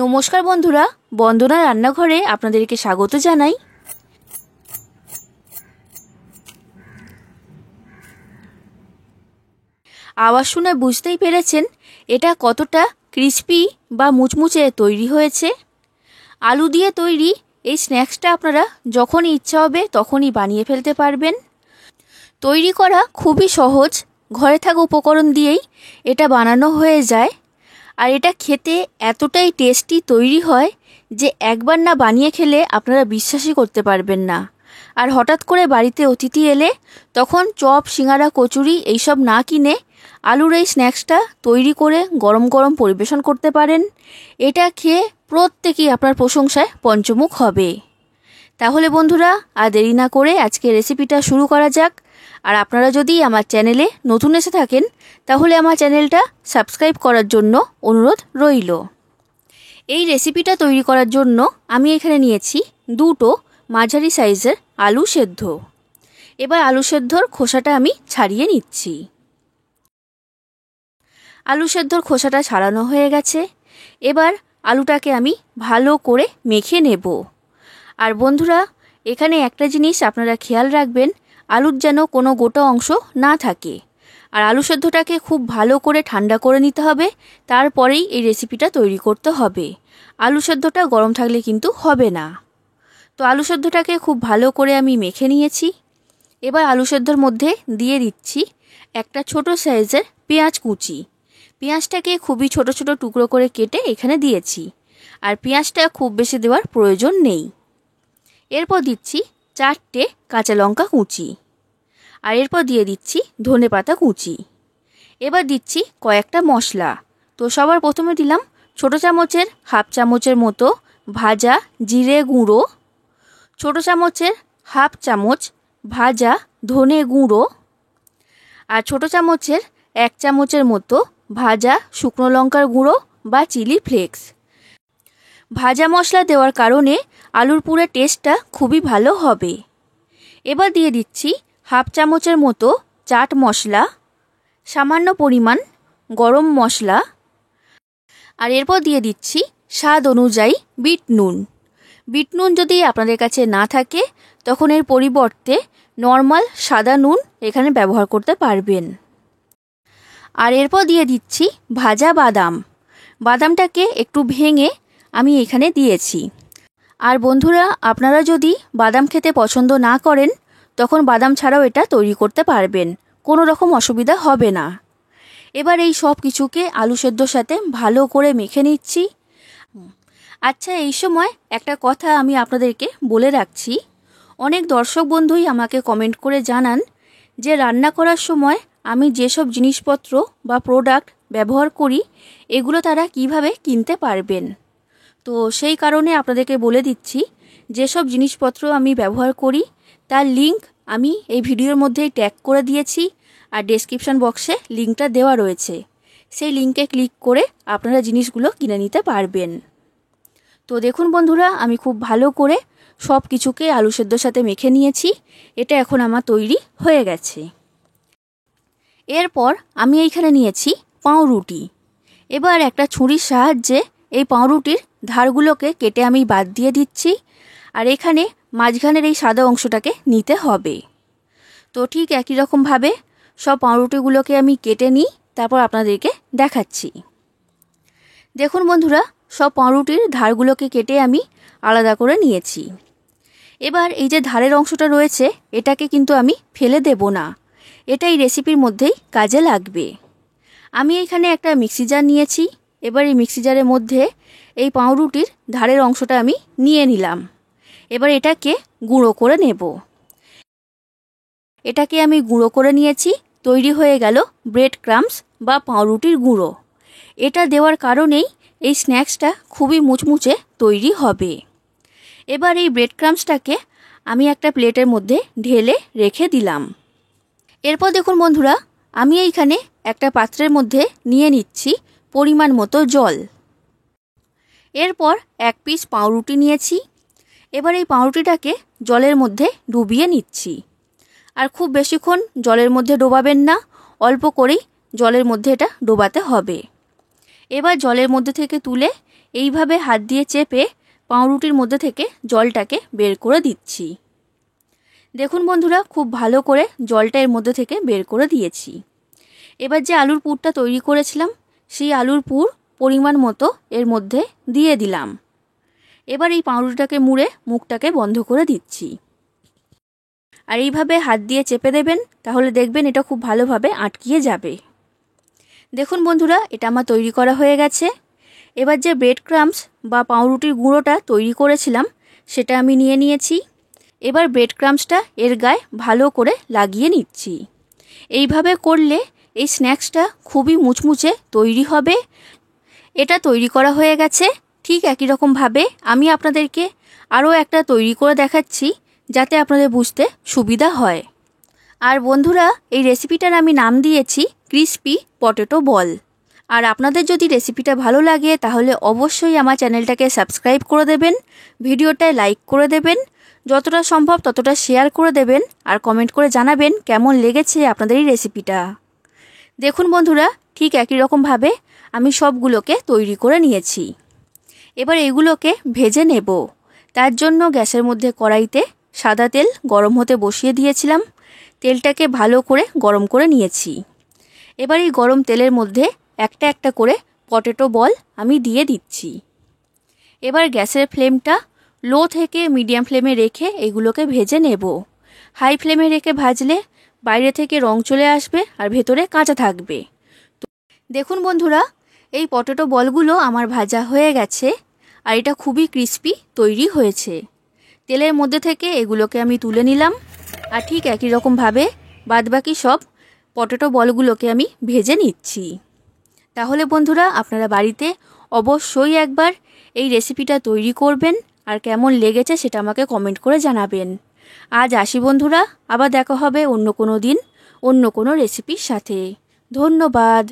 নমস্কার বন্ধুরা, বন্দনা রান্নাঘরে আপনাদেরকে স্বাগত জানাই। আওয়াজ শুনে বুঝতেই পেরেছেন এটা কতটা ক্রিস্পি বা মুচমুচে তৈরি হয়েছে। আলু দিয়ে তৈরি এই স্ন্যাক্সটা আপনারা যখনই ইচ্ছা হবে তখনই বানিয়ে ফেলতে পারবেন। তৈরি করা খুবই সহজ, ঘরে থাকা উপকরণ দিয়েই এটা বানানো হয়ে যায়। আর এটা খেতে এতটাই টেস্টি তৈরি হয় যে একবার না বানিয়ে খেলে আপনারা বিশ্বাসই করতে পারবেন না। আর হঠাৎ করে বাড়িতে অতিথি এলে তখন চপ, সিঙ্গারা, কচুরি এইসব না কিনে আলুর এই স্ন্যাক্সটা তৈরি করে গরম গরম পরিবেশন করতে পারেন। এটা খেয়ে প্রত্যেকেই আপনার প্রশংসায় পঞ্চমুখ হবে। তাহলে বন্ধুরা, আর দেরি না করে আজকে রেসিপিটা শুরু করা যাক। আর আপনারা যদি আমার চ্যানেলে নতুন এসে থাকেন তাহলে আমার চ্যানেলটা সাবস্ক্রাইব করার জন্য অনুরোধ রইল। এই রেসিপিটা তৈরি করার জন্য আমি এখানে নিয়েছি দুটো মাঝারি সাইজের আলু সেদ্ধ। এবার আলু সেদ্ধর খোসাটা আমি ছাড়িয়ে নিচ্ছি। আলু সেদ্ধর খোসাটা ছাড়ানো হয়ে গেছে। এবার আলুটাকে আমি ভালো করে মেখে নেব। আর বন্ধুরা, এখানে একটা জিনিস আপনারা খেয়াল রাখবেন, আলুর যেন কোনো গোটা অংশ না থাকে। আর আলু সেদ্ধটাকে খুব ভালো করে ঠান্ডা করে নিতে হবে, তারপরেই এই রেসিপিটা তৈরি করতে হবে। আলু সেদ্ধটা গরম থাকলে কিন্তু হবে না। তো আলু সেদ্ধটাকে খুব ভালো করে আমি মেখে নিয়েছি। এবার আলু সেদ্ধর মধ্যে দিয়ে দিচ্ছি একটা ছোট সাইজের পেঁয়াজ কুচি। পেঁয়াজটাকে খুবই ছোট ছোট টুকরো করে কেটে এখানে দিয়েছি। আর পেঁয়াজটা খুব বেশি দেওয়ার প্রয়োজন নেই। এরপর দিচ্ছি 4টে কাঁচা লঙ্কা কুচি। আর এরপর দিয়ে দিচ্ছি ধনেপাতা কুচি। এবার দিচ্ছি কয়েকটা মশলা। তো সবার প্রথমে দিলাম ছোটো চামচের হাফ চামচের মতো ভাজা জিরে গুঁড়ো, ছোটো চামচের হাফ চামচ ভাজা ধনে গুঁড়ো, আর ছোটো চামচের 1 চামচের মতো ভাজা শুকনো লঙ্কার গুঁড়ো বা চিলি ফ্লেক্স। ভাজা মশলা দেওয়ার কারণে আলুর পুরের টেস্টটা খুবই ভালো হবে। এবার দিয়ে দিচ্ছি হাফ চামচের মতো চাট মশলা, সামান্য পরিমাণ গরম মশলা, আর এরপর দিয়ে দিচ্ছি স্বাদ অনুযায়ী বিট নুন। বিট নুন যদি আপনাদের কাছে না থাকে তখন এর পরিবর্তে নর্মাল সাদা নুন এখানে ব্যবহার করতে পারবেন। আর এরপর দিয়ে দিচ্ছি ভাজা বাদাম। বাদামটাকে একটু ভেঙে আমি এখানে দিয়েছি। আর বন্ধুরা, আপনারা যদি বাদাম খেতে পছন্দ না করেন তখন বাদাম ছাড়াও এটা তৈরি করতে পারবেন, কোনো রকম অসুবিধা হবে না। এবার এই সব কিছুকে আলু সেদ্ধর সাথে ভালো করে মেখে নিচ্ছি। আচ্ছা, এই সময় একটা কথা আমি আপনাদেরকে বলে রাখছি। অনেক দর্শক বন্ধুই আমাকে কমেন্ট করে জানান যে রান্না করার সময় আমি যেসব জিনিসপত্র বা প্রোডাক্ট ব্যবহার করি এগুলো তারা কিভাবে কিনতে পারবেন। তো সেই কারণে আপনাদেরকে বলে দিচ্ছি, যেসব জিনিসপত্র আমি ব্যবহার করি তার লিংক আমি এই ভিডিওর মধ্যেই ট্যাগ করে দিয়েছি। আর ডেসক্রিপশন বক্সে লিংকটা দেওয়া রয়েছে, সেই লিংকে ক্লিক করে আপনারা জিনিসগুলো কিনে নিতে পারবেন। তো দেখুন বন্ধুরা, আমি খুব ভালো করে সব কিছুকে আলু সেদ্ধর সাথে মেখে নিয়েছি। এটা এখন আমার তৈরি হয়ে গেছে। এরপর আমি এইখানে নিয়েছি পাউরুটি। এবার একটা ছুরির সাহায্যে এই পাউরুটির ধারগুলোকে কেটে আমি বাদ দিয়ে দিচ্ছি। আর এখানে মাঝখানের এই সাদা অংশটাকে নিতে হবে। তো ঠিক একই রকমভাবে সব পাউরুটিগুলোকে আমি কেটে নিই, তারপর আপনাদেরকে দেখাচ্ছি। দেখুন বন্ধুরা, সব পাউরুটির ধারগুলোকে কেটে আমি আলাদা করে নিয়েছি। এবার এই যে ধারের অংশটা রয়েছে এটাকে কিন্তু আমি ফেলে দেব না, এটা এই রেসিপির মধ্যেই কাজে লাগবে। আমি এখানে একটা মিক্সি জার নিয়েছি। এবার এই মিক্সি জারের মধ্যে এই পাউরুটির ধারের অংশটা আমি নিয়ে নিলাম। এবার এটাকে গুঁড়ো করে নেব। এটাকে আমি গুঁড়ো করে নিয়েছি। তৈরি হয়ে গেল ব্রেড ক্রাম্বস বা পাউরুটির গুঁড়ো। এটা দেওয়ার কারণেই এই স্ন্যাক্সটা খুবই মুচমুচে তৈরি হবে। এবার এই ব্রেড ক্রাম্বসটাকে আমি একটা প্লেটের মধ্যে ঢেলে রেখে দিলাম। এরপর দেখুন বন্ধুরা, আমি এইখানে একটা পাত্রের মধ্যে নিয়ে নিচ্ছি পরিমাণ মতো জল। এরপর 1 পিস পাউরুটি নিয়েছি। এবার এই পাউরুটিটাকে জলের মধ্যে ডুবিয়ে নিচ্ছি। আর খুব বেশিক্ষণ জলের মধ্যে ডোবাবেন না, অল্প করেই জলের মধ্যে এটা ডোবাতে হবে। এবার জলের মধ্যে থেকে তুলে এইভাবে হাত দিয়ে চেপে পাউরুটির মধ্যে থেকে জলটাকে বের করে দিচ্ছি। দেখুন বন্ধুরা, খুব ভালো করে জলটা এর মধ্যে থেকে বের করে দিয়েছি। এবার যে আলুর পুরটা তৈরি করেছিলাম সেই আলুর পুর পরিমাণ মতো এর মধ্যে দিয়ে দিলাম। এবার এই পাউরুটিটাকে মুড়ে মুখটাকে বন্ধ করে দিচ্ছি। আর এইভাবে হাত দিয়ে চেপে দেবেন, তাহলে দেখবেন এটা খুব ভালোভাবে আটকিয়ে যাবে। দেখুন বন্ধুরা, এটা আমার তৈরি করা হয়ে গেছে। এবার যে ব্রেড ক্রাম্বস বা পাউরুটির গুঁড়োটা তৈরি করেছিলাম সেটা আমি নিয়ে নিয়েছি। এবার ব্রেড ক্রাম্বসটা এর গায়ে ভালো করে লাগিয়ে নিচ্ছি। এইভাবে করলে এই স্ন্যাক্সটা খুবই মুচমুচে তৈরি হবে। এটা তৈরি করা হয়ে গেছে। ঠিক একই রকমভাবে আমি আপনাদেরকে আরও একটা তৈরি করে দেখাচ্ছি, যাতে আপনাদের বুঝতে সুবিধা হয়। আর বন্ধুরা, এই রেসিপিটার আমি নাম দিয়েছি ক্রিস্পি পটেটো বল। আর আপনাদের যদি রেসিপিটা ভালো লাগে তাহলে অবশ্যই আমার চ্যানেলটাকে সাবস্ক্রাইব করে দেবেন, ভিডিওটায় লাইক করে দেবেন, যতটা সম্ভব ততটা শেয়ার করে দেবেন, আর কমেন্ট করে জানাবেন কেমন লেগেছে আপনাদের এই রেসিপিটা। দেখুন বন্ধুরা, ঠিক একই রকমভাবে আমি সবগুলোকে তৈরি করে নিয়েছি। এবার এগুলোকে ভেজে নেব। তার জন্য গ্যাসের মধ্যে কড়াইতে সাদা তেল গরম হতে বসিয়ে দিয়েছিলাম। তেলটাকে ভালো করে গরম করে নিয়েছি। এবার এই গরম তেলের মধ্যে একটা একটা করে পটেটো বল আমি দিয়ে দিচ্ছি। এবার গ্যাসের ফ্লেমটা লো থেকে মিডিয়াম ফ্লেমে রেখে এগুলোকে ভেজে নেব। হাই ফ্লেমে রেখে ভাজলে বাইরে থেকে রং চলে আসবে আর ভেতরে কাঁচা থাকবে। দেখুন বন্ধুরা, এই পটেটো বলগুলো আমার ভাজা হয়ে গেছে আর এটা খুবই ক্রিস্পি তৈরি হয়েছে। তেলের মধ্যে থেকে এগুলোকে আমি তুলে নিলাম। আর ঠিক একই রকমভাবে বাদবাকি সব পটেটো বলগুলোকে আমি ভেজে নিচ্ছি। তাহলে বন্ধুরা, আপনারা বাড়িতে অবশ্যই একবার এই রেসিপিটা তৈরি করবেন আর কেমন লেগেছে সেটা আমাকে কমেন্ট করে জানাবেন। আজ আসি বন্ধুরা, আবার দেখা হবে অন্য কোনো দিন অন্য কোনো রেসিপির সাথে। ধন্যবাদ।